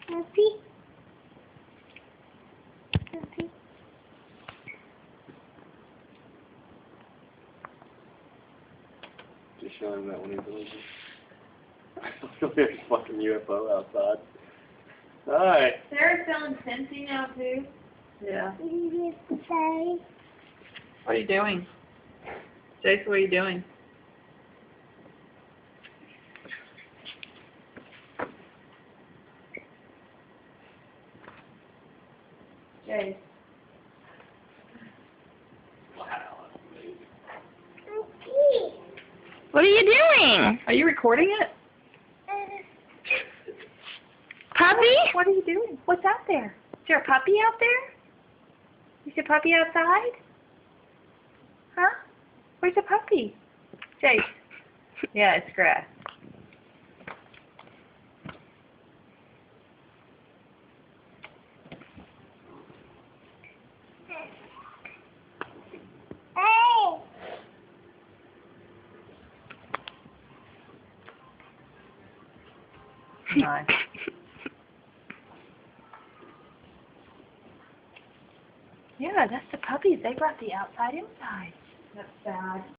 Happy. Happy. Just show him that when he's leaving. There's a fucking UFO outside. Hi. Sarah's selling Scentsy now too. Yeah. Sorry. What are you doing? Jace, what are you doing? Jace. Wow, that's amazing. What are you doing? Are you recording it? Puppy? What are you doing? What's out there? Is there a puppy out there? Is your puppy outside? Huh? Where's the puppy? Jace. Yeah, it's grass. Hey. Nice. Yeah, that's the puppies. They brought the outside inside. That's sad.